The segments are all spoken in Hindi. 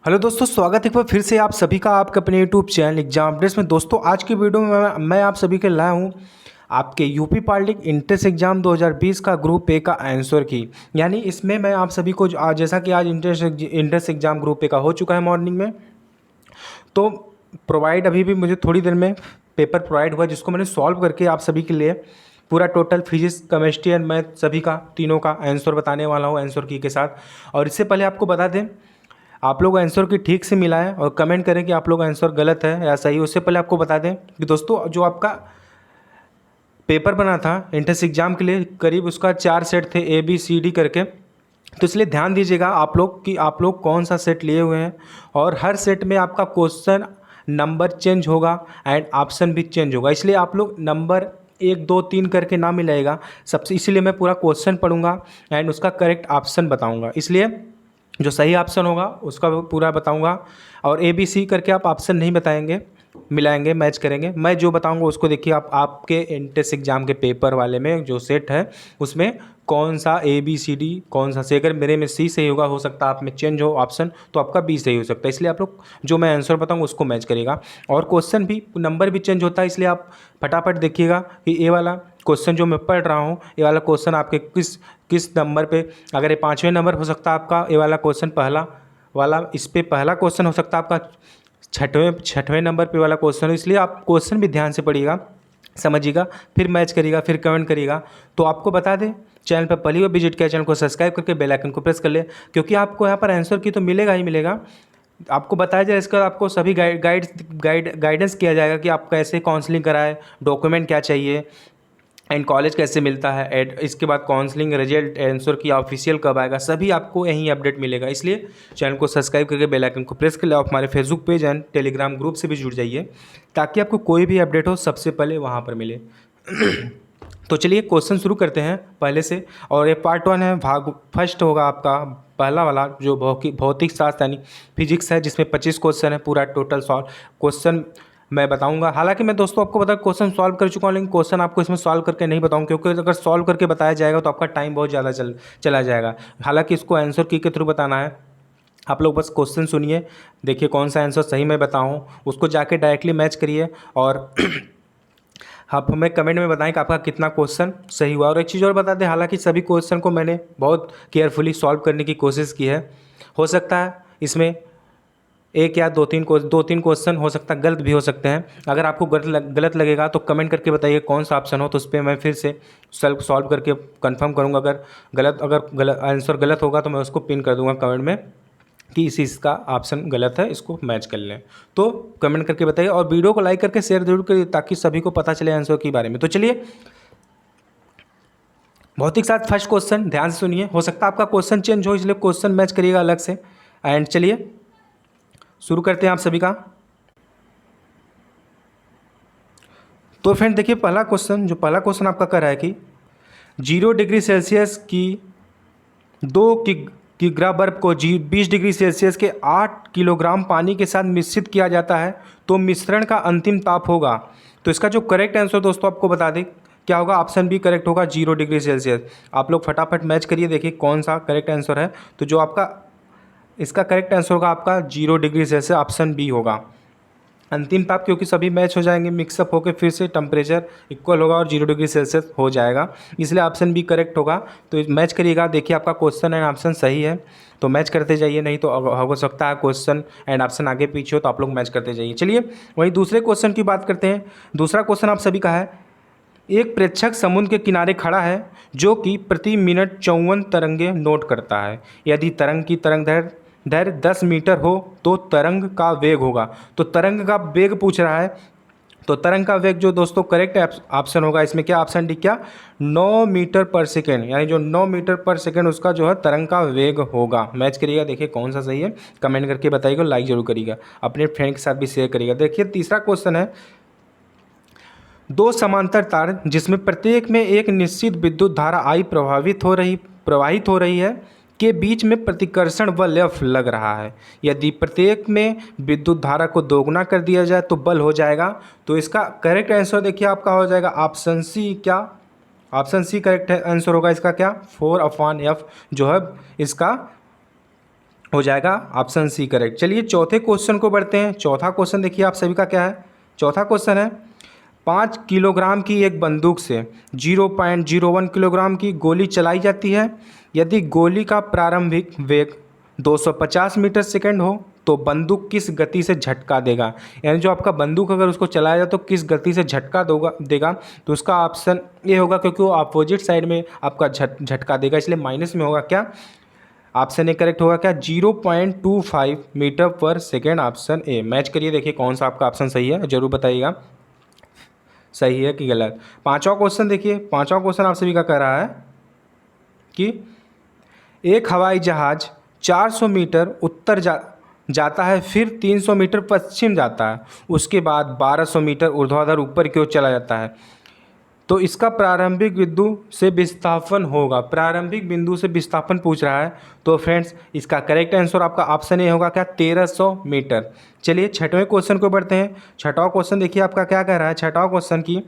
हेलो दोस्तों, स्वागत है एक बार फिर से आप सभी का आपके अपने यूट्यूब चैनल एग्जाम अपडेट्स में। दोस्तों आज की वीडियो में मैं आप सभी के लाया हूँ आपके यूपी पॉलिटिक इंट्रेंस एग्जाम 2020 का ग्रुप ए का आंसर की। यानी इसमें मैं आप सभी को आज जैसा कि आज इंट्रेंस एग्जाम ग्रुप ए का हो चुका है मॉर्निंग में, तो प्रोवाइड अभी भी मुझे थोड़ी देर में पेपर प्रोवाइड हुआ जिसको मैंने सॉल्व करके आप सभी के लिए पूरा total physics chemistry and math सभी का तीनों का आंसर बताने वाला हूँ आंसर की के साथ। और इससे पहले आपको बता दें, आप लोग आंसर की ठीक से मिलाएं और कमेंट करें कि आप लोग आंसर गलत है या सही। उससे पहले आपको बता दें कि दोस्तों जो आपका पेपर बना था एंट्रेंस एग्जाम के लिए, करीब उसका 4 सेट थे ABCD करके। तो इसलिए ध्यान दीजिएगा आप लोग कि आप लोग कौन सा सेट लिए हुए हैं, और हर सेट में आपका क्वेश्चन नंबर चेंज होगा एंड ऑप्शन भी चेंज होगा। इसलिए आप लोग नंबर 1 2 3 करके ना मिलाएगा सबसे, इसीलिए मैं पूरा क्वेश्चन पढ़ूंगा एंड उसका करेक्ट ऑप्शन बताऊंगा। इसलिए जो सही ऑप्शन होगा उसका पूरा बताऊंगा, और ABC करके आप ऑप्शन नहीं बताएंगे, मिलाएंगे मैच करेंगे। मैं जो बताऊंगा उसको देखिए आप आपके एंट्रेंस एग्जाम के पेपर वाले में जो सेट है उसमें कौन सा ABCD कौन सा से, अगर मेरे में C सही होगा, हो सकता है आप में चेंज हो ऑप्शन तो आपका B सही हो सकता है। इसलिए आप लोग जो मैं आंसर बताऊंगा उसको मैच करेगा, और क्वेश्चन भी नंबर भी चेंज होता है। इसलिए आप फटाफट देखिएगा कि ये वाला क्वेश्चन जो मैं पढ़ रहा हूँ, ये वाला क्वेश्चन आपके किस किस नंबर पे, अगर ये 5वें नंबर हो सकता है आपका ये वाला क्वेश्चन पहला वाला, इस पे पहला क्वेश्चन हो सकता है आपका छठवें नंबर पे वाला क्वेश्चन है। इसलिए आप क्वेश्चन भी ध्यान से पढ़िएगा, समझिएगा, फिर मैच करिएगा, फिर कमेंट करिएगा। तो आपको बता दें, चैनल पर पहली बार विजिट किया, चैनल को सब्सक्राइब करके बेल आइकन को प्रेस कर ले, क्योंकि आपको यहाँ पर आंसर की तो मिलेगा ही मिलेगा। आपको बताया जाए इसका, आपको सभी गाइडेंस किया जाएगा कि आप कैसे काउंसलिंग कराएं, डॉक्यूमेंट क्या चाहिए एंड कॉलेज कैसे मिलता है, एड इसके बाद काउंसलिंग रिजल्ट आंसर की ऑफिशियल कब आएगा, सभी आपको यहीं अपडेट मिलेगा। इसलिए चैनल को सब्सक्राइब करके बेल आइकन को प्रेस कर ले। आप हमारे Facebook page and Telegram group से भी जुड़ जाइए ताकि आपको कोई भी अपडेट हो सबसे पहले वहाँ पर मिले। तो चलिए क्वेश्चन शुरू करते हैं पहले से, और ये पार्ट 1 है, भाग फर्स्ट होगा आपका पहला वाला जो भौतिक शास्त्र यानी फिजिक्स है, जिसमें 25 क्वेश्चन है। पूरा टोटल सॉल्व क्वेश्चन मैं बताऊंगा। हालांकि मैं दोस्तों आपको बता क्वेश्चन सॉल्व कर चुका हूं, लेकिन क्वेश्चन आपको इसमें सॉल्व करके नहीं बताऊंगा, क्योंकि अगर सॉल्व करके बताया जाएगा तो आपका टाइम बहुत ज़्यादा चला जाएगा। हालांकि इसको आंसर की के थ्रू बताना है। आप लोग बस क्वेश्चन सुनिए, देखिए कौन सा आंसर सही मैं बताऊँ, उसको जाके डायरेक्टली मैच करिए, और आप हमें कमेंट में बताएं कि आपका कितना क्वेश्चन सही हुआ। और एक चीज़ और बता दें, हालांकि सभी क्वेश्चन को मैंने बहुत केयरफुली सॉल्व करने की कोशिश की है। हो सकता है इसमें एक या दो तीन क्वेश्चन हो सकता है गलत भी हो सकते हैं। अगर आपको गलत लगेगा तो कमेंट करके बताइए कौन सा ऑप्शन हो, तो उस पर मैं फिर से सॉल्व करके कंफर्म करूंगा। अगर गलत आंसर गलत होगा तो मैं उसको पिन कर दूंगा कमेंट में कि इसका ऑप्शन गलत है, इसको मैच कर लें। तो कमेंट करके बताइए, और वीडियो को लाइक करके शेयर जरूर करिए ताकि सभी को पता चले आंसर के बारे में। तो चलिए भौतिक शास्त्र फर्स्ट क्वेश्चन ध्यान से सुनिए, हो सकता है आपका क्वेश्चन चेंज हो, इसलिए क्वेश्चन मैच करिएगा अलग से। एंड चलिए शुरू करते हैं आप सभी का। तो फ्रेंड देखिए पहला क्वेश्चन आपका कह रहा है कि 0 डिग्री सेल्सियस की 2 किग्रा बर्फ को 20 डिग्री सेल्सियस के 8 किलोग्राम पानी के साथ मिश्रित किया जाता है, तो मिश्रण का अंतिम ताप होगा। तो इसका जो करेक्ट आंसर दोस्तों आपको बता दें क्या होगा, ऑप्शन बी करेक्ट होगा, 0 डिग्री सेल्सियस। आप लोग फटाफट मैच करिए, देखिए कौन सा करेक्ट आंसर है। तो जो आपका इसका करेक्ट आंसर होगा आपका 0 डिग्री सेल्सियस, ऑप्शन बी होगा अंतिम ताप, क्योंकि सभी मैच हो जाएंगे, मिक्सअप होकर फिर से टेम्परेचर इक्वल होगा और 0 डिग्री सेल्सियस हो जाएगा, इसलिए ऑप्शन बी करेक्ट होगा। तो मैच करिएगा, देखिए आपका क्वेश्चन एंड ऑप्शन सही है तो मैच करते जाइए, नहीं तो हो सकता है क्वेश्चन एंड ऑप्शन आगे पीछे हो तो आप लोग मैच करते जाइए। चलिए वही दूसरे क्वेश्चन की बात करते हैं। दूसरा क्वेश्चन आप सभी का है, एक प्रेक्षक समुद्र के किनारे खड़ा है जो कि प्रति मिनट 54 तरंगे नोट करता है। यदि तरंग की तरंग दैर्घ्य 10 मीटर हो तो तरंग का वेग होगा। तो तरंग का वेग पूछ रहा है, तो तरंग का वेग जो दोस्तों करेक्ट ऑप्शन होगा इसमें क्या, ऑप्शन डी क्या, 9 मीटर पर सेकेंड, यानी जो 9 मीटर पर सेकेंड उसका जो है तरंग का वेग होगा। मैच करिएगा, देखिए कौन सा सही है, कमेंट करके बताइएगा, लाइक जरूर करिएगा, अपने फ्रेंड के साथ भी शेयर करिएगा। देखिए तीसरा क्वेश्चन है, 2 समांतर तार जिसमें प्रत्येक में एक निश्चित विद्युत धारा I प्रवाहित हो रही है के बीच में प्रतिकर्षण बल F लग रहा है। यदि प्रत्येक में विद्युत धारा को दोगुना कर दिया जाए तो बल हो जाएगा। तो इसका करेक्ट आंसर देखिए आपका हो जाएगा ऑप्शन सी, क्या, ऑप्शन सी करेक्ट आंसर होगा इसका क्या, 4/F जो है इसका हो जाएगा ऑप्शन सी करेक्ट। चलिए चौथे क्वेश्चन को बढ़ते हैं। चौथा क्वेश्चन देखिए आप सभी का क्या है। चौथा क्वेश्चन है 5 किलोग्राम की एक बंदूक से 0.01 किलोग्राम की गोली चलाई जाती है। यदि गोली का प्रारंभिक वेग 250 मीटर सेकंड हो तो बंदूक किस गति से झटका देगा। यानी जो आपका बंदूक अगर उसको चलाया जाए तो किस गति से झटका देगा। तो उसका ऑप्शन ये होगा, क्योंकि वो अपोजिट साइड में आपका झटका देगा, इसलिए माइनस में होगा क्या, ऑप्शन ए करेक्ट होगा क्या, 0.25 मीटर पर सेकेंड, ऑप्शन ए। मैच करिए, देखिए कौन सा आपका ऑप्शन सही है, जरूर बताइएगा सही है कि गलत। पांचवा क्वेश्चन देखिए। पांचवा क्वेश्चन आप सभी का कह रहा है कि एक हवाई जहाज 400 मीटर उत्तर जाता है, फिर 300 मीटर पश्चिम जाता है, उसके बाद 1200 मीटर ऊर्ध्वाधर ऊपर की ओर चला जाता है, तो इसका प्रारंभिक बिंदु से विस्थापन होगा। प्रारंभिक बिंदु से विस्थापन पूछ रहा है, तो फ्रेंड्स इसका करेक्ट आंसर आपका ऑप्शन ए होगा क्या, 1300 मीटर। चलिए छठवें क्वेश्चन को बढ़ते हैं। छठवां क्वेश्चन देखिए आपका क्या कह रहा है। छठवां क्वेश्चन की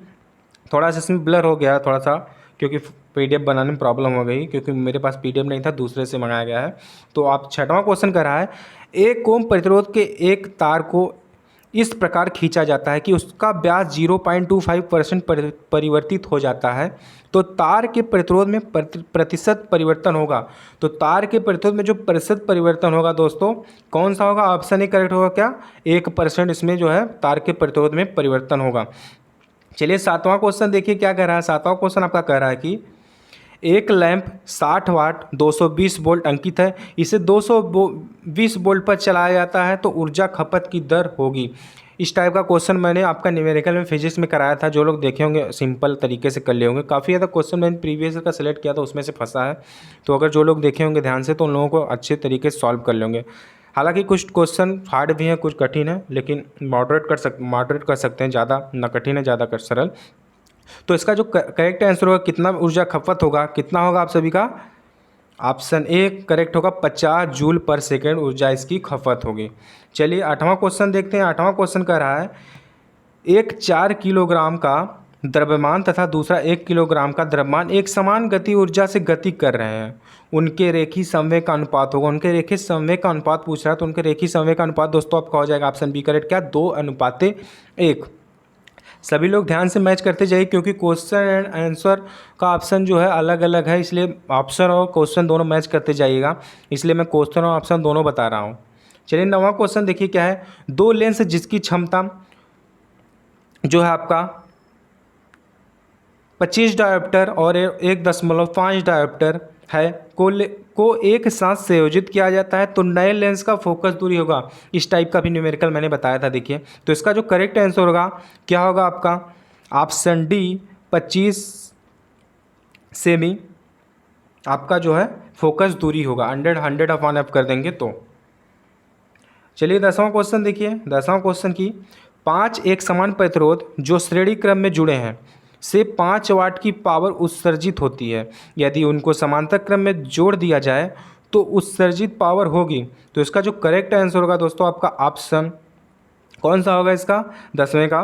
थोड़ा सा इसमें ब्लर हो गया थोड़ा सा, क्योंकि पीडीएफ बनाने में प्रॉब्लम हो गई, क्योंकि मेरे पास पीडीएफ नहीं था, दूसरे से मंगाया गया है। तो आप छठवां क्वेश्चन कर रहा है, एक ओम प्रतिरोध के एक तार को इस प्रकार खींचा जाता है कि उसका व्यास 0.25% परिवर्तित हो जाता है, तो तार के प्रतिरोध में प्रतिशत परिवर्तन होगा। तो तार के प्रतिरोध में जो प्रतिशत परिवर्तन होगा दोस्तों कौन सा होगा, ऑप्शन ए करेक्ट होगा क्या, 1% इसमें जो है तार के प्रतिरोध में परिवर्तन होगा। चलिए सातवां क्वेश्चन देखिए क्या कह रहा है। सातवां क्वेश्चन आपका कह रहा है कि एक लैंप 60 वाट 220 वोल्ट अंकित है, इसे 220 वोल्ट पर चलाया जाता है, तो ऊर्जा खपत की दर होगी। इस टाइप का क्वेश्चन मैंने आपका न्यूमेरिकल में फिजिक्स में कराया था, जो लोग देखे होंगे सिंपल तरीके से कर लिए होंगे। काफ़ी ज़्यादा क्वेश्चन मैंने प्रीवियस का सेलेक्ट किया था, उसमें से फंसा है, तो अगर जो लोग देखे होंगे ध्यान से तो उन लोगों को अच्छे तरीके से सॉल्व कर लेंगे। हालांकि कुछ क्वेश्चन हार्ड भी हैं, कुछ कठिन है, लेकिन मॉडरेट कर सकते हैं, ज़्यादा ना कठिन है ज़्यादा कर सरल। तो इसका जो करेक्ट आंसर होगा, कितना ऊर्जा खपत होगा, कितना होगा आप सभी का, ऑप्शन ए करेक्ट होगा, 50 जूल पर सेकेंड ऊर्जा इसकी खपत होगी। चलिए आठवां क्वेश्चन देखते हैं। आठवां क्वेश्चन कह रहा है एक 4 किलोग्राम का द्रव्यमान तथा दूसरा 1 किलोग्राम का द्रव्यमान एक समान गति ऊर्जा से गति कर रहे हैं, उनके रेखीय संवेग का अनुपात होगा। उनके रेखीय संवेग का अनुपात पूछ रहा है, तो उनके रेखीय संवेग का अनुपात दोस्तों आपका हो जाएगा ऑप्शन बी करेक्ट क्या, 2:1। सभी लोग ध्यान से मैच करते जाइए, क्योंकि क्वेश्चन एंड आंसर का ऑप्शन जो है अलग अलग है, इसलिए ऑप्शन और क्वेश्चन दोनों मैच करते जाइएगा, इसलिए मैं क्वेश्चन और ऑप्शन दोनों बता रहा हूँ। चलिए नौवां क्वेश्चन देखिए क्या है। दो लेंस जिसकी क्षमता जो है आपका 25 डायोप्टर और 1.5 डायोप्टर है को एक साथ संयोजित किया जाता है, तो नए लेंस का फोकस दूरी होगा। इस टाइप का भी न्यूमेरिकल मैंने बताया था। देखिए तो इसका जो करेक्ट आंसर होगा क्या होगा आपका, ऑप्शन डी 25 सेमी आपका जो है फोकस दूरी होगा। 100 अपॉन एफ कर देंगे तो। चलिए 10वां क्वेश्चन देखिए। 10वां क्वेश्चन की 5 एक समान प्रतिरोध जो श्रेणी क्रम में जुड़े हैं से 5 वाट की पावर उत्सर्जित होती है, यदि उनको समांतर क्रम में जोड़ दिया जाए तो उत्सर्जित पावर होगी। तो इसका जो करेक्ट आंसर होगा दोस्तों आपका ऑप्शन कौन सा होगा, इसका 10वें का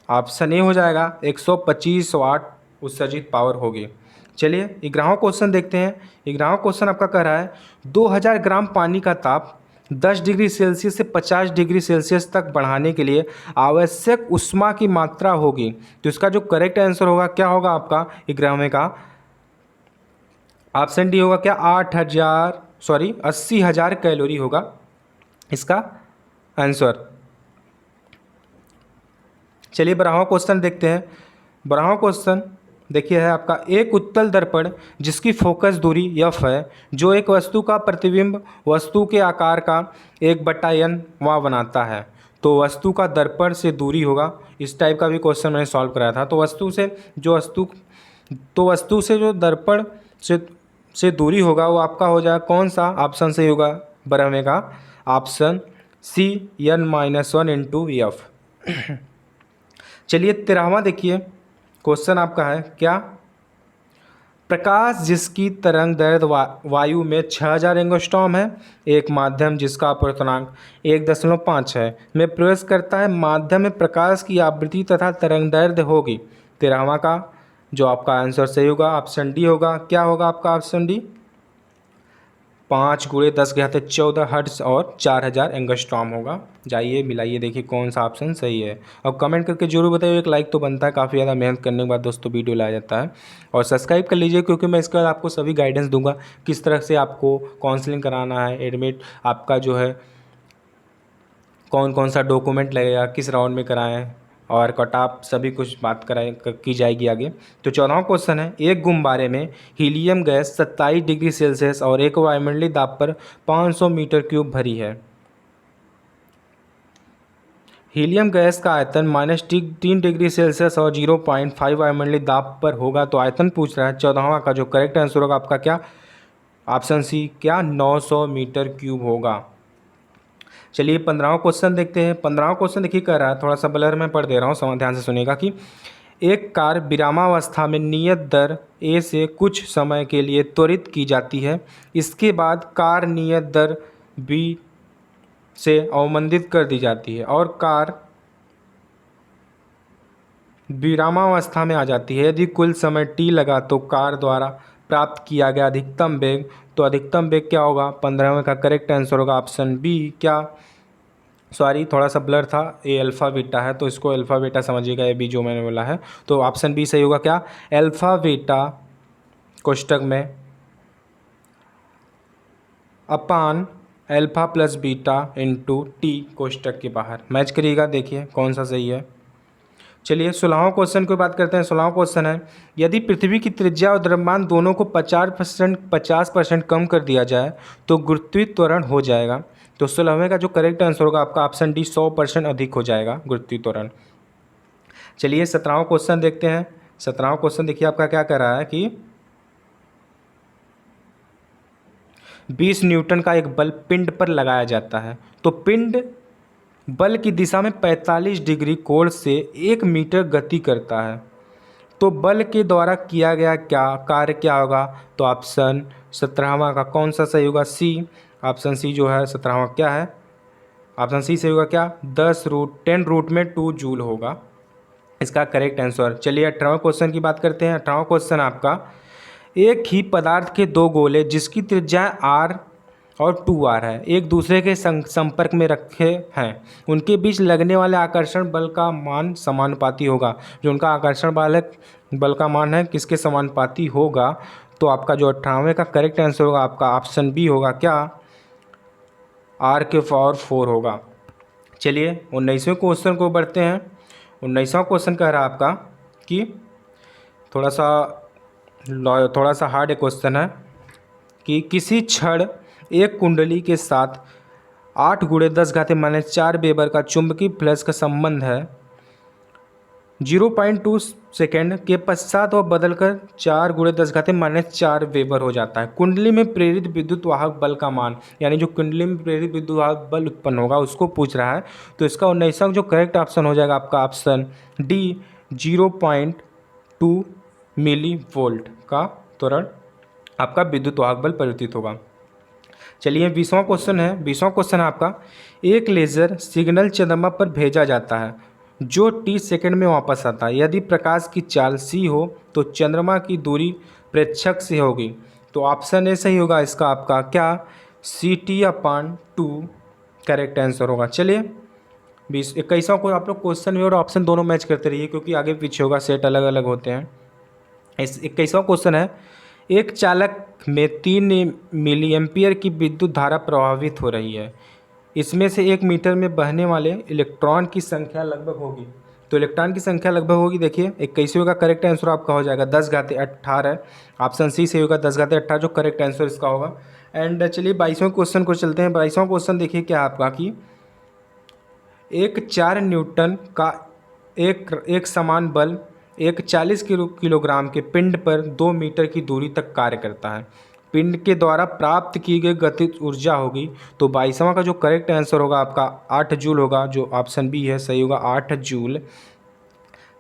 ऑप्शन ए हो जाएगा, 125 वाट उत्सर्जित पावर होगी। चलिए 11वां क्वेश्चन देखते हैं। 11वां क्वेश्चन आपका कह रहा है 2000 ग्राम पानी का ताप 10 डिग्री सेल्सियस से 50 डिग्री सेल्सियस तक बढ़ाने के लिए आवश्यक ऊष्मा की मात्रा होगी। तो इसका जो करेक्ट आंसर होगा क्या होगा आपका 11वें का, ऑप्शन डी होगा क्या, 80,000 कैलोरी होगा इसका आंसर। चलिए 12वां क्वेश्चन देखते हैं। 12वां क्वेश्चन देखिए है आपका, एक उत्तल दर्पण जिसकी फोकस दूरी f है, जो एक वस्तु का प्रतिबिंब वस्तु के आकार का 1/n वहाँ बनाता है, तो वस्तु का दर्पण से दूरी होगा। इस टाइप का भी क्वेश्चन मैंने सॉल्व कराया था। तो वस्तु से जो दर्पण से दूरी होगा वो आपका हो जाएगा कौन सा, ऑप्शन सही होगा 12वें का, ऑप्शन सी n-1 × f। चलिए 13वां देखिए क्वेश्चन आपका है क्या, प्रकाश जिसकी तरंग दैर्घ्य वायु में 6000 एंगस्ट्रॉम है, एक माध्यम जिसका अपवर्तनांक 1.5 है में प्रवेश करता है, माध्यम में प्रकाश की आवृत्ति तथा तरंग दैर्घ्य होगी। 13वां का जो आपका आंसर सही होगा ऑप्शन डी होगा, क्या होगा आपका ऑप्शन डी, 5 × 10⁻14 हर्ट्ज और 4000 एंगस्ट्रॉम होगा। जाइए मिलाइए, देखिए कौन सा ऑप्शन सही है। और कमेंट करके जरूर बताइए, एक लाइक तो बनता है, काफ़ी ज़्यादा मेहनत करने के बाद दोस्तों वीडियो लाया जाता है। और सब्सक्राइब कर लीजिए, क्योंकि मैं इसके बाद आपको सभी गाइडेंस दूंगा किस तरह से आपको काउंसलिंग कराना है, एडमिट आपका जो है कौन कौन सा डॉक्यूमेंट लगेगा, किस राउंड में कराएं, और कट ऑफ सभी कुछ बात की जाएगी आगे। तो 14वां क्वेश्चन है, एक गुब्बारे में हीलियम गैस 27 डिग्री सेल्सियस और एक वायुमंडलीय दाब पर 500 मीटर क्यूब भरी है। हीलियम गैस का आयतन -3 डिग्री सेल्सियस और 0.5 वायुमंडलीय दाब पर होगा। तो आयतन पूछ रहा है। 14वां का जो करेक्ट आंसर होगा आपका क्या, ऑप्शन सी क्या 900 मीटर क्यूब होगा। चलिए 15वां क्वेश्चन देखते हैं। 15वां क्वेश्चन देखिए कह रहा है, थोड़ा सा ब्लर में पढ़ दे रहा हूँ, समझ ध्यान से सुनिएगा कि एक कार विरामावस्था में नियत दर ए से कुछ समय के लिए त्वरित की जाती है। इसके बाद कार नियत दर बी से अवमंदित कर दी जाती है और कार विरामावस्था में आ जाती है। यदि कुल समय टी लगा तो कार द्वारा प्राप्त किया गया अधिकतम वेग, तो अधिकतम वेग क्या होगा। 15वें का करेक्ट आंसर होगा ऑप्शन बी क्या, सॉरी थोड़ा सा ब्लर था, ए अल्फ़ा बीटा है तो इसको अल्फ़ा बीटा समझिएगा, ये बी जो मैंने बोला है। तो ऑप्शन बी सही होगा क्या, अल्फ़ा बीटा कोष्टक में अपान alpha plus beta into T कोष्टक के बाहर। मैच करिएगा, देखिए कौन सा सही है। चलिए 16वां क्वेश्चन की बात करते हैं। 16वां क्वेश्चन है, यदि पृथ्वी की त्रिज्या और द्रव्यमान दोनों को 50% कम कर दिया जाए तो गुरुत्वीय त्वरण हो जाएगा। तो 16वें का जो करेक्ट आंसर होगा आपका ऑप्शन डी 100% अधिक हो जाएगा गुरुत्वीय त्वरण। चलिए 17वां क्वेश्चन देखते हैं। 17वां क्वेश्चन देखिए आपका क्या कर रहा है कि 20 न्यूटन का एक बल पिंड पर लगाया जाता है। तो पिंड बल की दिशा में 45 डिग्री कोण से 1 मीटर गति करता है। तो बल के द्वारा किया गया क्या कार्य क्या होगा। तो ऑप्शन 17वां का कौन सा सही होगा, सी। ऑप्शन सी जो है 17वां क्या है, ऑप्शन सी सही होगा क्या, 10√10 जूल होगा इसका करेक्ट आंसर। चलिए 18वां क्वेश्चन की बात करते हैं। 18वां क्वेश्चन आपका, एक ही पदार्थ के दो गोले जिसकी त्रिज्या r और 2r है, एक दूसरे के संपर्क में रखे हैं, उनके बीच लगने वाले आकर्षण बल का मान समानुपाती होगा। जो उनका आकर्षण बल का मान है किसके समानुपाती होगा। तो आपका जो 18वें का करेक्ट आंसर होगा आपका ऑप्शन बी होगा क्या, r के पावर 4 होगा। चलिए 19वें क्वेश्चन को बढ़ते हैं। 19वां क्वेश्चन कह रहा है आपका कि थोड़ा सा हार्ड क्वेश्चन है कि किसी क्षण एक कुंडली के साथ 8 × 10⁻⁴ वेबर का चुंबकीय फ्लक्स का संबंध है। 0.2 सेकेंड के पश्चात वह बदलकर 4 × 10⁻⁴ वेबर हो जाता है। कुंडली में प्रेरित विद्युत वाहक बल का मान, यानी जो कुंडली में प्रेरित विद्युत वाहक बल उत्पन्न होगा उसको पूछ रहा है। तो इसका 19वां जो करेक्ट ऑप्शन हो जाएगा आपका ऑप्शन डी 0.2 मिली वोल्ट का त्वरण आपका विद्युत वाहक बल परिवर्तित होगा। चलिए 20वां क्वेश्चन है। 20वां क्वेश्चन है आपका, एक लेज़र सिग्नल चंद्रमा पर भेजा जाता है जो टी सेकंड में वापस आता है। यदि प्रकाश की चाल सी हो तो चंद्रमा की दूरी प्रेक्षक से होगी। तो ऑप्शन ए सही होगा इसका आपका क्या, CT/2 करेक्ट आंसर होगा। चलिए 21वां को आप लोग क्वेश्चन में और ऑप्शन दोनों मैच करते रहिए, क्योंकि आगे पीछे होगा, सेट अलग अलग होते हैं। 21वां क्वेश्चन है, एक चालक में 3 मिली एम्पियर की विद्युत धारा प्रवाहित हो रही है। इसमें से 1 मीटर में बहने वाले इलेक्ट्रॉन की संख्या लगभग होगी। तो इलेक्ट्रॉन की संख्या लगभग होगी, देखिए 21वें का करेक्ट आंसर आपका हो जाएगा 10⁻18। ऑप्शन सी से होगा 10⁻18 जो करेक्ट आंसर इसका होगा। एंड चलिए 22वें क्वेश्चन को चलते हैं। 22वां क्वेश्चन देखिए क्या आपका कि एक 4 न्यूटन का एक समान बल एक 40 किलोग्राम के पिंड पर 2 मीटर की दूरी तक कार्य करता है। पिंड के द्वारा प्राप्त की गई गतिज ऊर्जा होगी। तो 22वां का जो करेक्ट आंसर होगा आपका 8 जूल होगा, जो ऑप्शन बी है सही होगा 8 जूल।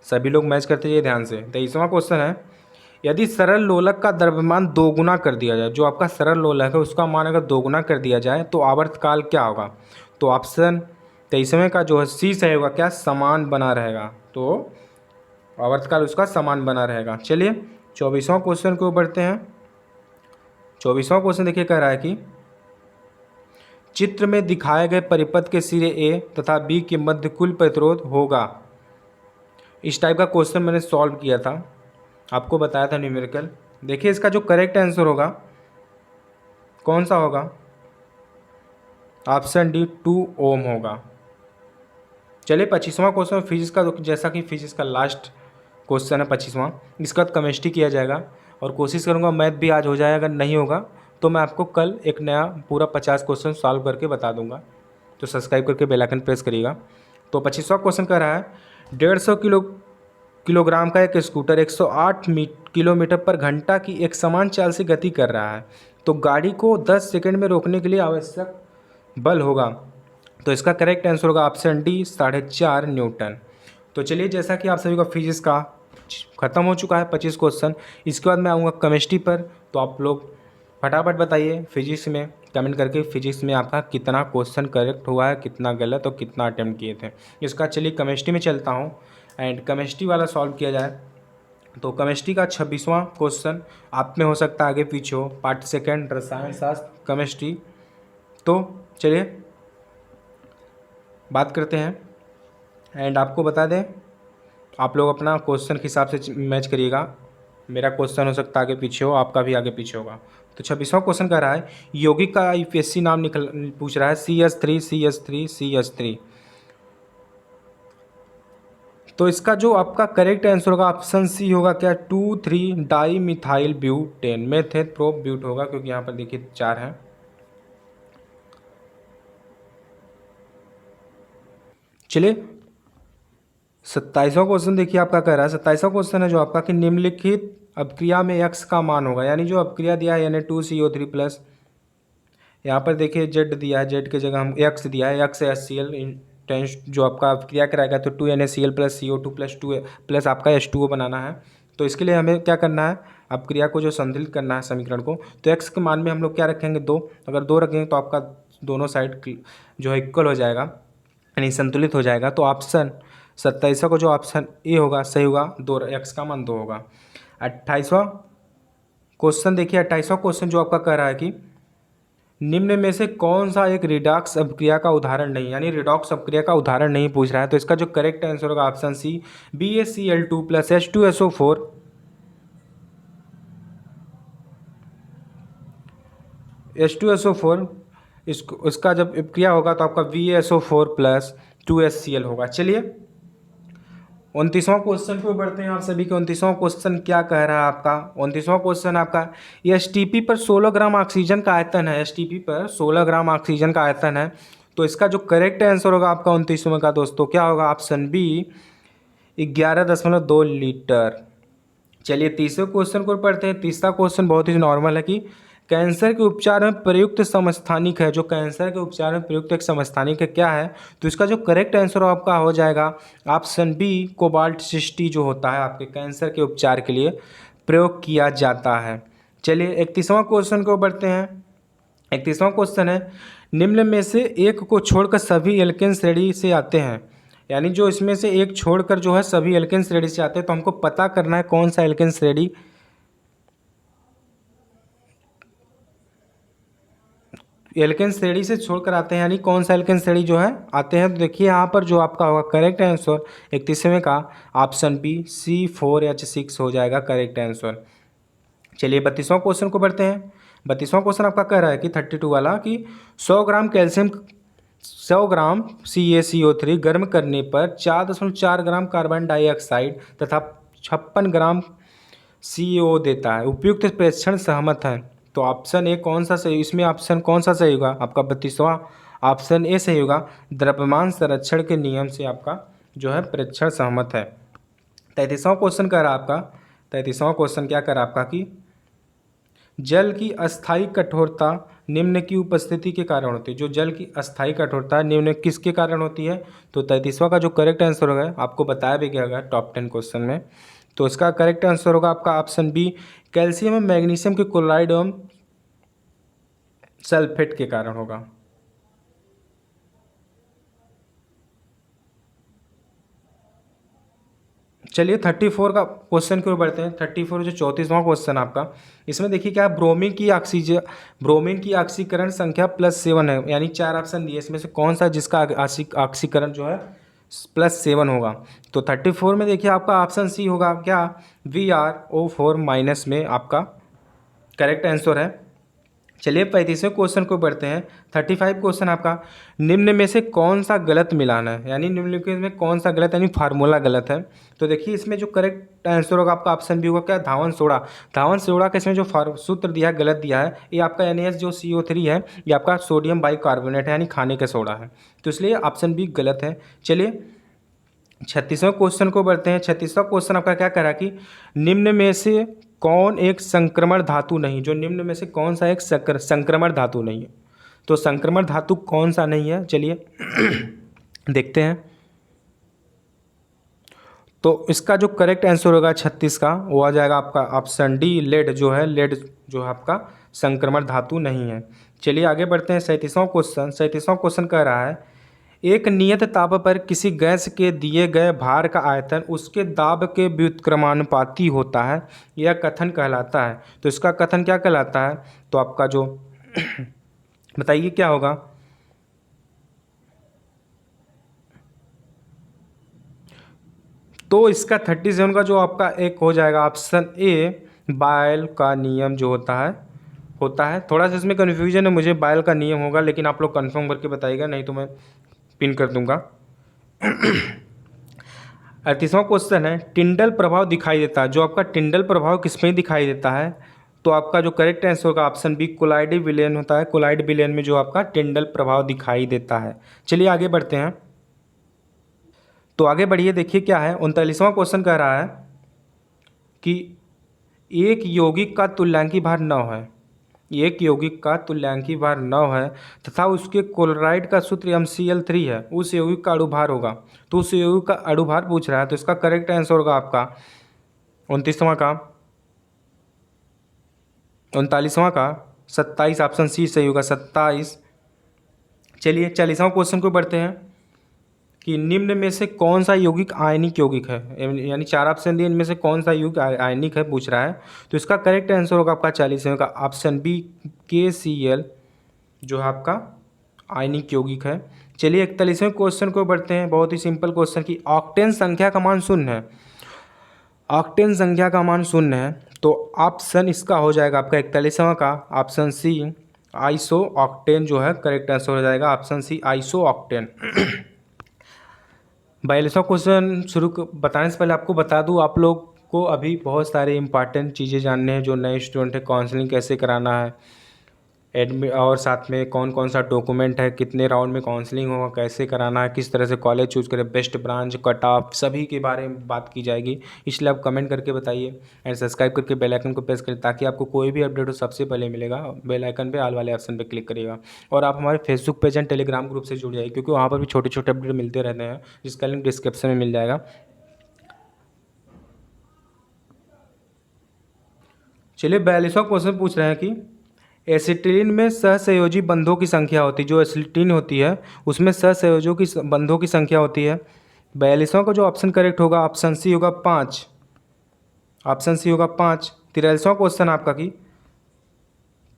सभी लोग मैच करते रहिए ध्यान से। 23वां क्वेश्चन है, यदि सरल लोलक का द्रव्यमान 2 गुना कर दिया जाए, जो आपका सरल लोलक है उसका मान अगर 2 गुना कर दिया जाए तो आवर्तकाल क्या होगा। तो ऑप्शन 23वें का जो है सी सही होगा क्या, समान बना रहेगा। तो आवर्तकाल उसका समान बना रहेगा। चलिए 24वां क्वेश्चन को बढ़ते हैं। 24वां क्वेश्चन देखिए कह रहा है कि चित्र में दिखाए गए परिपथ के सिरे ए तथा बी के मध्य कुल प्रतिरोध होगा। इस टाइप का क्वेश्चन मैंने सॉल्व किया था, आपको बताया था न्यूमेरिकल। देखिए इसका जो करेक्ट आंसर होगा कौन सा होगा, ऑप्शन डी 2 ओम होगा। चलिए 25वां क्वेश्चन फिजिक्स का, जैसा कि फिजिक्स का लास्ट क्वेश्चन है 25वां, इसका केमिस्ट्री किया जाएगा और कोशिश करूँगा मैथ भी आज हो जाए, अगर नहीं होगा तो मैं आपको कल एक नया पूरा 50 क्वेश्चन सॉल्व करके बता दूंगा। तो सब्सक्राइब करके बेल आइकन प्रेस करिएगा। तो 25वां क्वेश्चन कह रहा है 150 किलोग्राम का एक स्कूटर 108 किलोमीटर पर घंटा की एक समान चाल से गति कर रहा है, तो गाड़ी को 10 सेकंड में रोकने के लिए आवश्यक बल होगा। तो इसका करेक्ट आंसर होगा ऑप्शन डी 4.5 न्यूटन। तो चलिए जैसा कि आप सभी का फिजिक्स का ख़त्म हो चुका है 25 क्वेश्चन, इसके बाद मैं आऊँगा केमिस्ट्री पर। तो आप लोग फटाफट बताइए फिजिक्स में कमेंट करके, फिजिक्स में आपका कितना क्वेश्चन करेक्ट हुआ है, कितना गलत और कितना अटेम्प्ट किए थे इसका। चलिए केमिस्ट्री में चलता हूँ एंड केमिस्ट्री वाला सॉल्व किया जाए। तो केमिस्ट्री का 26वां क्वेश्चन आप में हो सकता है आगे पीछे हो, पार्ट सेकेंड रसायन शास्त्र केमिस्ट्री। तो चलिए बात करते हैं एंड आपको बता दें, आप लोग अपना क्वेश्चन के हिसाब से मैच करिएगा। मेरा क्वेश्चन हो सकता है आगे पीछे हो, आपका भी आगे पीछे होगा। तो 26वां क्वेश्चन कह रहा है यौगिक का यूपीएससी नाम पूछ रहा है CH3 तो इसका जो आपका करेक्ट आंसर होगा ऑप्शन सी होगा क्या, 2,3 डाई मिथाइल ब्यूटेन मेथ है प्रो ब्यूट होगा, क्योंकि यहाँ पर देखिए 4 है। चलिए 27वां क्वेश्चन देखिए आपका कह रहा है, 27वां क्वेश्चन है जो आपका कि निम्नलिखित अपक्रिया में x का मान होगा, यानी जो अपक्रिया दिया है Na2CO3 प्लस, यहाँ पर देखिए Z दिया है, Z की जगह हम x दिया है, x HCl टेंस जो आपका अपक्रिया कराएगा तो 2NaCl plus CO2 plus 2 plus आपका H2O बनाना है। तो इसके लिए हमें क्या करना है, अपक्रिया को जो संतुलित करना है समीकरण को, तो x के मान में हम लोग क्या रखेंगे 2, अगर 2 रखेंगे तो आपका दोनों साइड जो है इक्वल हो जाएगा, यानी संतुलित हो जाएगा। तो ऑप्शन 27 को जो ऑप्शन ए होगा सही होगा, 2 x का मान 2 होगा। 28वां क्वेश्चन देखिए, 28वां क्वेश्चन जो आपका कह रहा है कि निम्न में से कौन सा एक रिडॉक्स अपक्रिया का उदाहरण नहीं, यानी रिडॉक्स अपक्रिया का उदाहरण नहीं पूछ रहा है। तो इसका जो करेक्ट आंसर होगा option C BaCl2 plus H2SO4 H2SO4 इसका जब अपक्रिया होगा तो आपका VaSO4 प्लस 2HCl होगा। चलिए 29वां क्वेश्चन पे बढ़ते हैं आप सभी के। 29वां क्वेश्चन क्या कह रहा है आपका, 29वां क्वेश्चन आपका एसटीपी पर 16 ग्राम ऑक्सीजन का आयतन है, एसटीपी पर 16 ग्राम ऑक्सीजन का आयतन है। तो इसका जो करेक्ट आंसर होगा आपका 29वें का दोस्तों क्या होगा, ऑप्शन बी 11.2 लीटर। चलिए तीसरे क्वेश्चन को पढ़ते हैं। तीसरा क्वेश्चन बहुत ही नॉर्मल है कि कैंसर के उपचार में प्रयुक्त समस्थानिक है, जो कैंसर के उपचार में प्रयुक्त एक समस्थानिक है क्या है। तो इसका जो करेक्ट आंसर आपका हो जाएगा ऑप्शन बी कोबाल्ट 60 जो होता है आपके कैंसर के उपचार के लिए प्रयोग किया जाता है। चलिए 31वां क्वेश्चन को बढ़ते हैं। 31वां क्वेश्चन है निम्न में से एक को छोड़कर सभी एल्केन श्रेणी से आते हैं, यानी जो इसमें से एक छोड़कर जो है सभी एल्केन श्रेणी से आते हैं। तो हमको पता करना है कौन सा एल्केन श्रेणी एल्केन श्रेणी से छोड़कर आते हैं, यानी कौन सा एल्केन श्रेणी जो है आते हैं। तो देखिए यहाँ पर जो आपका होगा करेक्ट आंसर 31वें का ऑप्शन बी C4H6 हो जाएगा करेक्ट आंसर। चलिए 32वां क्वेश्चन को बढ़ते हैं। 32वां क्वेश्चन आपका कह रहा है कि 32 वाला कि 100 ग्राम कैल्शियम 100 ग्राम CaCO3 गर्म करने पर 4.4 ग्राम कार्बन डाइऑक्साइड तथा 56 ग्राम CO देता है, उपयुक्त प्रेक्षण सहमत है। तो ऑप्शन ए कौन सा सही, इसमें ऑप्शन कौन सा सही होगा आपका 32वां, ऑप्शन ए सही होगा, द्रव्यमान संरक्षण के नियम से आपका जो है प्रेक्षण सहमत है। 33वां क्वेश्चन कह रहा है आपका, 33वां क्वेश्चन क्या कह रहा है आपका कि जल की अस्थायी कठोरता निम्न की उपस्थिति के कारण होती है। जो जल की अस्थायी कठोरता निम्न किसके कारण होती है। तो 33वां का जो करेक्ट आंसर होगा आपको बताया भी गया होगा टॉप 10 क्वेश्चन में। तो इसका करेक्ट आंसर होगा आपका ऑप्शन बी कैल्शियम एवं मैग्नीशियम के क्लोराइड एवं सल्फेट के कारण होगा। चलिए 34 का क्वेश्चन की ओर बढ़ते हैं। 34 जो 34वां क्वेश्चन आपका, इसमें देखिए क्या ब्रोमीन की ऑक्सीकरण संख्या +7 है, यानी 4 ऑप्शन दिए, इसमें से कौन सा जिसका ऑक्सीकरण जो है +7 होगा। तो 34 में देखिए आपका ऑप्शन सी होगा क्या, VrO4 माइनस में आपका करेक्ट आंसर है। चलिए 35वें क्वेश्चन को बढ़ते हैं। 35 क्वेश्चन आपका, निम्न में से कौन सा गलत मिलान है, यानी निम्नलिखित में कौन सा गलत, यानी फार्मूला गलत है। तो देखिए इसमें जो करेक्ट आंसर होगा आपका ऑप्शन बी होगा क्या, धावन सोडा का इसमें जो सूत्र दिया है गलत दिया है। ये आपका NaS जो CO3 है ये आपका सोडियम बाइकार्बोनेट है, यानी खाने का सोडा है, तो इसलिए ऑप्शन बी गलत है। चलिए 36वें क्वेश्चन को बढ़ते हैं। 36वां क्वेश्चन आपका क्या कह रहा है कि निम्न में से कौन एक संक्रमण धातु नहीं, जो निम्न में से कौन सा एक संक्रमण धातु नहीं है। तो संक्रमण धातु कौन सा नहीं है, चलिए देखते हैं। तो इसका जो करेक्ट आंसर होगा 36 का, वो आ जाएगा आपका ऑप्शन डी, लेड जो है आपका संक्रमण धातु नहीं है। चलिए आगे बढ़ते हैं। 37वां क्वेश्चन कह रहा है, एक नियत ताप पर किसी गैस के दिए गए भार का आयतन उसके दाब के व्युत्क्रमानुपाती होता है, यह कथन कहलाता है। तो इसका कथन क्या कहलाता है, तो आपका जो बताइए क्या होगा। तो इसका 37 का जो आपका एक हो जाएगा ऑप्शन ए, बायल का नियम जो होता है। थोड़ा सा इसमें कन्फ्यूजन है मुझे, बायल का नियम होगा, लेकिन आप लोग कंफर्म करके बताइएगा, नहीं तो मैं पिन कर दूंगा। 38वां क्वेश्चन है, टिंडल प्रभाव दिखाई देता है, जो आपका टिंडल प्रभाव किसमें दिखाई देता है। तो आपका जो करेक्ट आंसर होगा ऑप्शन बी, कोलाइड विलयन होता है। कोलाइड विलयन में जो आपका टिंडल प्रभाव दिखाई देता है। चलिए आगे बढ़ते हैं। तो आगे बढ़िए, देखिए क्या है। 39वां क्वेश्चन कह रहा है कि एक यौगिक का तुल्यांकी भार 9 है, एक यौगिक का तुल्यांकी भार 9 है तथा उसके क्लोराइड का सूत्र MCl3 है, उस यौगिक का अणुभार होगा। तो उस यौगिक का अणुभार पूछ रहा है, तो इसका करेक्ट आंसर होगा आपका 29वां का 27, ऑप्शन सी सही होगा 27। चलिए 40वां क्वेश्चन को बढ़ते हैं कि निम्न में से कौन सा यौगिक आयनिक यौगिक है, यानी 4 ऑप्शन दिए, इनमें से कौन सा यौगिक आयनिक है पूछ रहा है। तो इसका करेक्ट आंसर होगा आपका 40वें का ऑप्शन बी, KCl जो है आपका आयनिक यौगिक है। चलिए 41वें क्वेश्चन को बढ़ते हैं। बहुत ही सिंपल क्वेश्चन की ऑक्टेन संख्या का मान 0 है, ऑक्टेन संख्या का मान 0 है। तो ऑप्शन इसका हो जाएगा आपका 41वां का ऑप्शन सी, आइसो ऑक्टेन जो है करेक्ट आंसर हो जाएगा ऑप्शन सी, आइसो ऑक्टेन। 42वां क्वेश्चन बताने से पहले आपको बता दूं, आप लोग को अभी बहुत सारे इंपॉर्टेंट चीज़ें जानने हैं। जो नए स्टूडेंट है, काउंसलिंग कैसे कराना है, एडमिट और साथ में कौन कौन सा डॉक्यूमेंट है, कितने राउंड में काउंसलिंग होगा, कैसे कराना है, किस तरह से कॉलेज चूज़ करें, बेस्ट ब्रांच, कट ऑफ, सभी के बारे में बात की जाएगी। इसलिए आप कमेंट करके बताइए एंड सब्सक्राइब करके बेल आइकन को प्रेस करें, ताकि आपको कोई भी अपडेट हो सबसे पहले मिलेगा। बेल आइकन पे ऑल वाले ऑप्शन पे क्लिक करिएगा और आप हमारे Facebook page and Telegram group से जुड़ जाइए, क्योंकि वहाँ पर भी छोटे छोटे अपडेट मिलते रहते हैं, जिसका लिंक डिस्क्रिप्शन में मिल जाएगा। चलिए 42वां क्वेश्चन पूछ रहे हैं कि एसिटिलीन में सहसंयोजी बंधों की संख्या होती है, जो एसिटिलीन होती है उसमें सहसंयोजों की बंधों की संख्या होती है। 42वां का जो ऑप्शन करेक्ट होगा ऑप्शन सी होगा 5, ऑप्शन सी होगा 5। 43वां क्वेश्चन आपका कि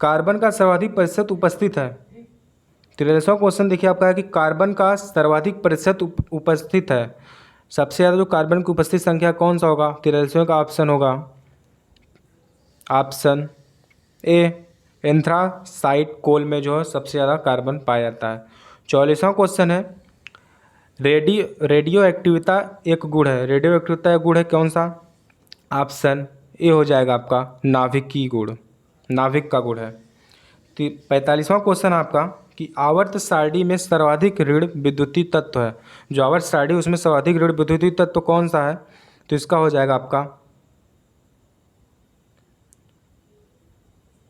कार्बन का सर्वाधिक प्रतिशत उपस्थित है। 43वां क्वेश्चन देखिए आपका है कि कार्बन का सर्वाधिक प्रतिशत उपस्थित है, सबसे ज़्यादा जो कार्बन की उपस्थित संख्या कौन सा होगा। 43वें का ऑप्शन होगा ऑप्शन ए, एंथ्रासाइट कोल में जो है सबसे ज़्यादा कार्बन पाया जाता है। 44वां क्वेश्चन है, रेडियो एक्टिविता एक गुण है, रेडियो एक्टिविता एक गुण है कौन सा। ऑप्शन ए हो जाएगा आपका नाभिकीय गुण, नाभिक का गुण है। 45वां क्वेश्चन आपका कि आवर्त सारणी में सर्वाधिक ऋण विद्युतीय तत्व है, जो आवर्त सारणी उसमें सर्वाधिक ऋण विद्युतीय तत्व कौन सा है। तो इसका हो जाएगा आपका,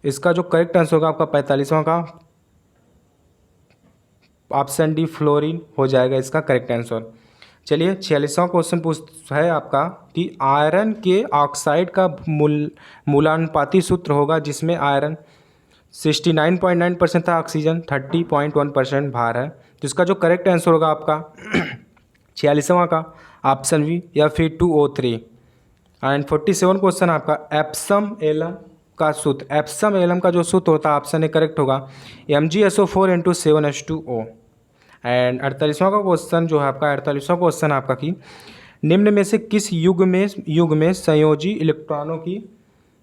इसका जो करेक्ट आंसर होगा आपका 45वां का ऑप्शन डी, फ्लोरीन हो जाएगा इसका करेक्ट आंसर। चलिए 46वां क्वेश्चन है आपका कि आयरन के ऑक्साइड का मूलानुपाती सूत्र होगा, जिसमें आयरन 69.9% था, ऑक्सीजन 30.1% भार है। तो इसका जो करेक्ट आंसर होगा आपका 46वां का ऑप्शन बी, या फिर 2O3। एंड 47 क्वेश्चन आपका एप्सम एलम का सूत्र, एप्सम एलम का जो सूत्र होता है ऑप्शन ए करेक्ट होगा MgSO4 × 7H2O। एंड 48वां का क्वेश्चन जो है आपका 48वां क्वेश्चन आपका कि निम्न में से किस युग में संयोजी इलेक्ट्रॉनों की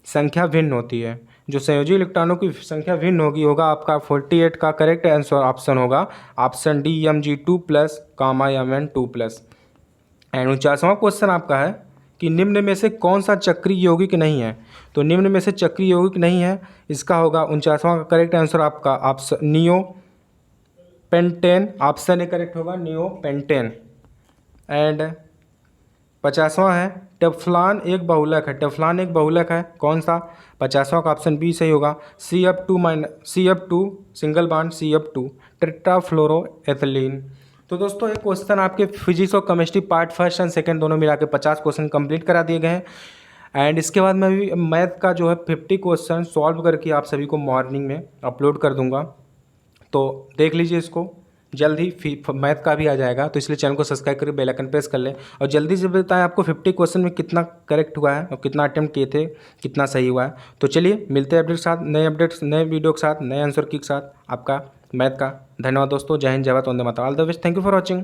संख्या भिन्न होती है। जो संयोजी इलेक्ट्रॉनों की संख्या भिन्न होगा आपका 48 का करेक्ट आंसर ऑप्शन होगा option D Mg2+, Mn2+। And 49वां क्वेश्चन आपका है कि निम्न में से कौन सा चक्रीय यौगिक नहीं है। तो निम्न में से चक्रीय यौगिक नहीं है, इसका होगा 49वां का करेक्ट आंसर आपका option neopentane, option A correct होगा नियोपेंटेन। एंड 50वां है टेफ्लॉन एक बहुलक है, टेफ्लॉन एक बहुलक है कौन सा। 50वां का ऑप्शन बी सही होगा CF2 सिंगल बॉन्ड CF2 टेट्राफ्लोरोएथिलीन। तो दोस्तों एक क्वेश्चन आपके फिजिक्स और chemistry part first and second दोनों मिला के 50 क्वेश्चन कंप्लीट करा दिए गए हैं। एंड इसके बाद मैं भी मैथ का जो है 50 क्वेश्चन सॉल्व करके आप सभी को मॉर्निंग में अपलोड कर दूंगा, तो देख लीजिए इसको। जल्द ही मैथ का भी आ जाएगा, तो इसलिए चैनल को सब्सक्राइब करके बेल आइकन प्रेस कर लें और जल्दी से बताएं आपको 50 क्वेश्चन में कितना करेक्ट हुआ है और कितना अटेम्प्ट किए थे, कितना सही हुआ है। तो चलिए मिलते हैं अपडेट के साथ, नए अपडेट्स नए वीडियो के साथ, नए आंसर की के साथ आपका मैथ का। धन्यवाद दोस्तों, जय हिंद, जय भारत, वंदे मातरम, all the best, thank you for watching.